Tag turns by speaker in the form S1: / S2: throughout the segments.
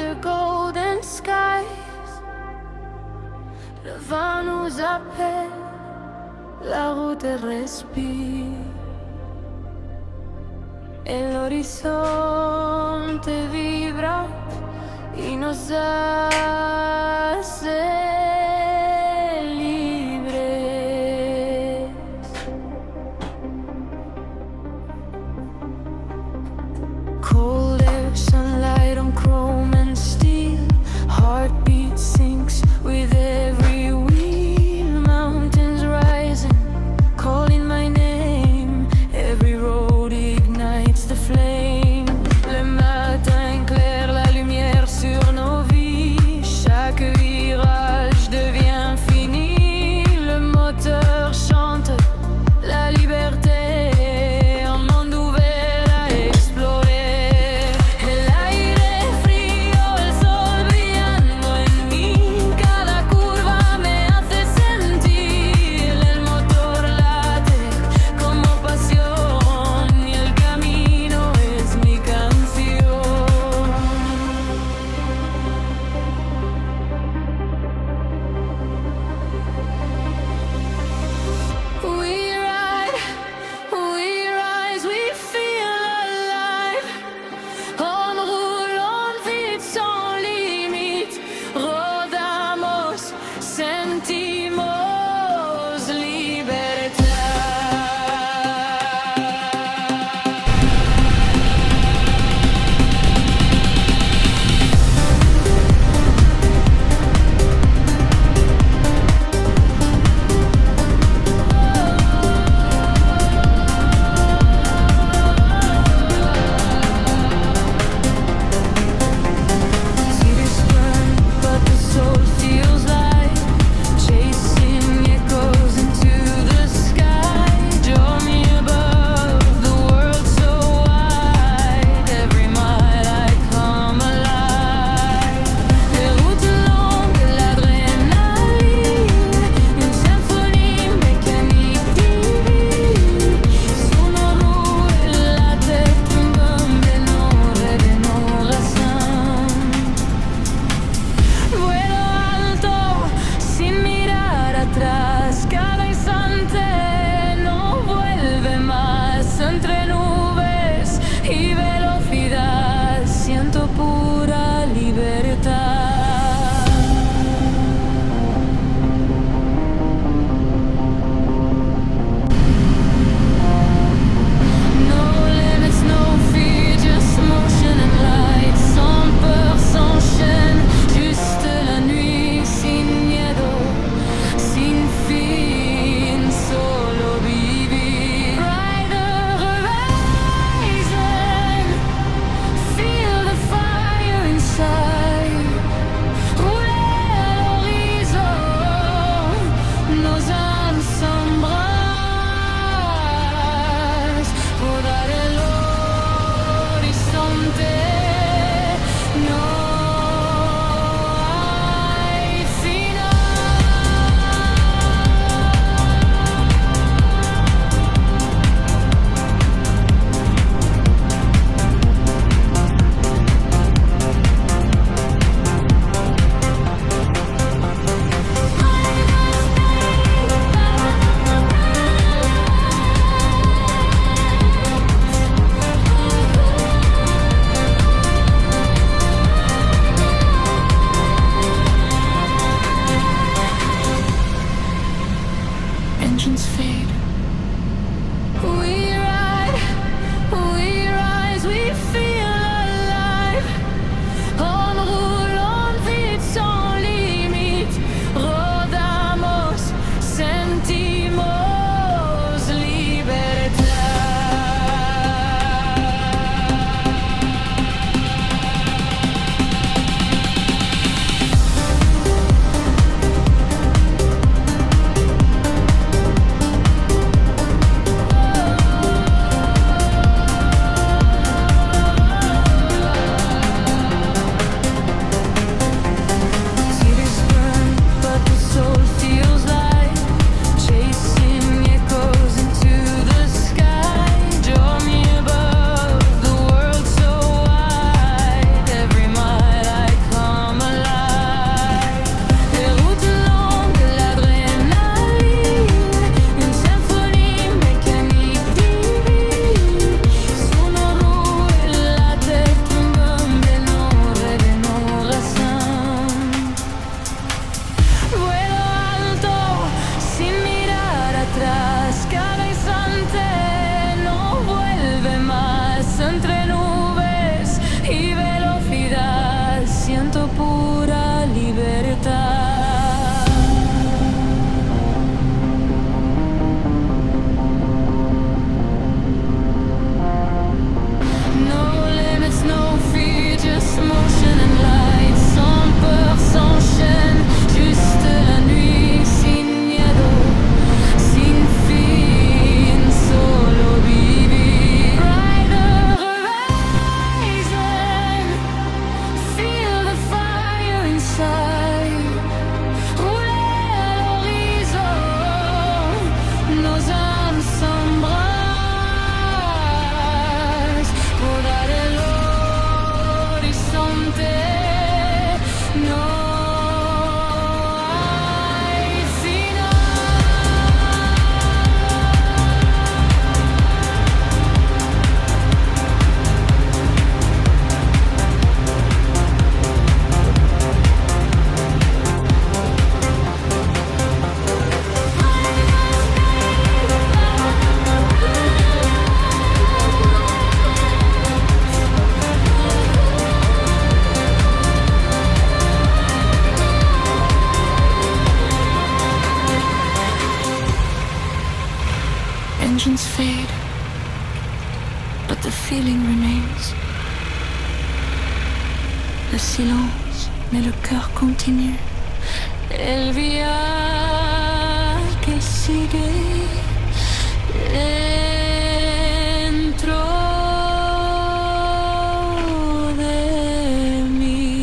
S1: the golden skies. Le vent nous appelle, la route respire. El horizonte vibra y nos hace libres. Cold air, sunlight on chrome and steel. Heartbeat sinks with every wheel. Mountains rising, calling my name. Every road ignites the flame. Le matin éclaire la lumière sur nos vies. Chaque virage devient fini. Le moteur chante la liberté. Un monde ouvert à explorer. Et la feeling remains. Le silence, mais le cœur continue. El viaje que sigue dentro de mí.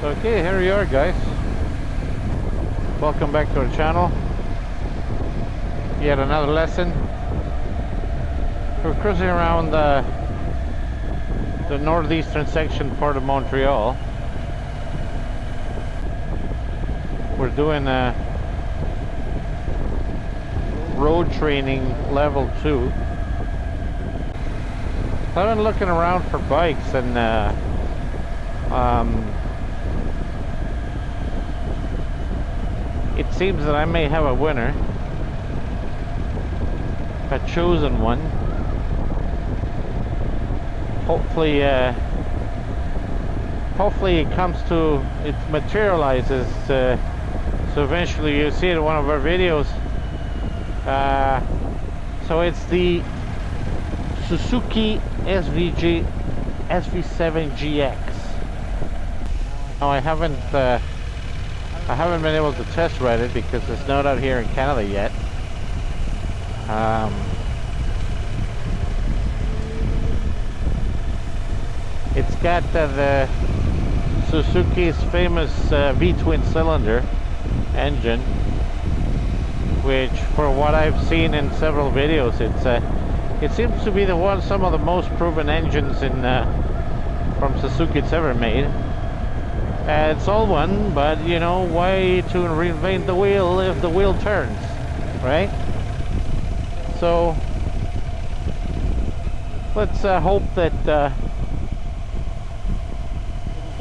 S2: Okay, here we are, guys. Welcome back to our channel. Yet another lesson. We're cruising around the northeastern section part of Montreal. We're doing a road training level 2. So I've been looking around for bikes, and it seems that I may have a winner, a chosen one. Hopefully it materializes, so eventually you'll see it in one of our videos. So it's the Suzuki SV7 GX. Now I haven't been able to test ride it because it's not out here in Canada yet. It's got the Suzuki's famous V-twin cylinder engine, which, for what I've seen in several videos, it seems to be some of the most proven engines from Suzuki it's ever made. It's all one, but you know, why to reinvent the wheel if the wheel turns, right? So let's hope that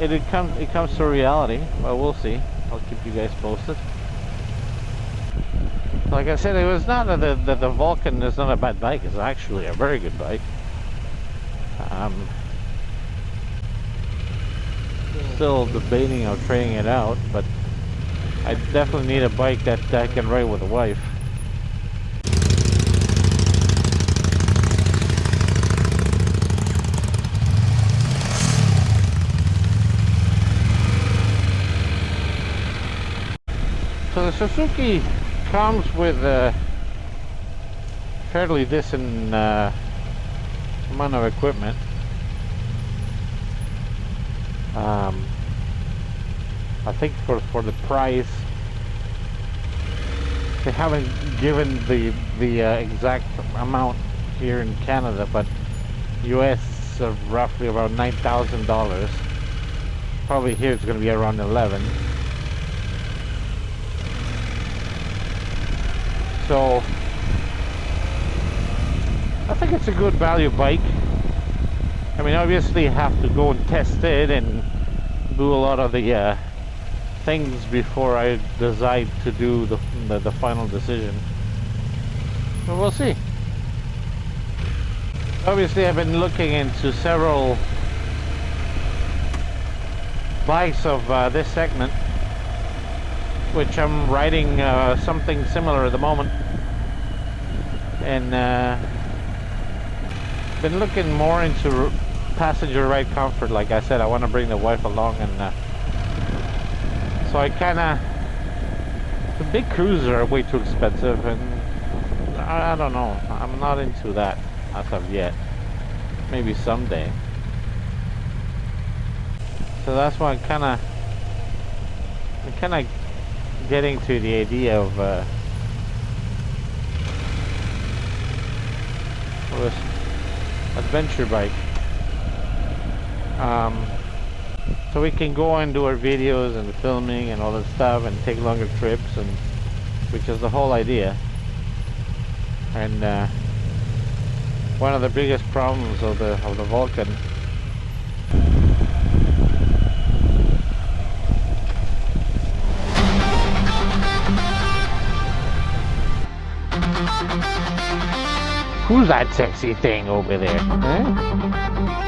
S2: it comes to reality. Well, we'll see. I'll keep you guys posted. Like I said, it was not the Vulcan is not a bad bike. It's actually a very good bike. Still debating on trading it out, but I definitely need a bike that I can ride with a wife. So the Suzuki comes with a fairly decent amount of equipment. I think for the price, They haven't given the exact amount here in Canada, but US of roughly about $9,000. Probably here it's going to be around 11. So I think it's a good value bike. I mean, obviously you have to go and test it and do a lot of the things before I decide to do the final decision. But we'll see. Obviously I've been looking into several bikes of this segment, which I'm riding something similar at the moment, and been looking more into passenger ride comfort. Like I said, I want to bring the wife along, and so I kinda, the big cruisers are way too expensive, and I don't know, I'm not into that as of yet. Maybe someday. So that's why I'm kinda getting to the idea of this adventure bike. So we can go and do our videos and the filming and all that stuff and take longer trips, and which is the whole idea. And one of the biggest problems of the Vulcan Who's that sexy thing over there? Huh?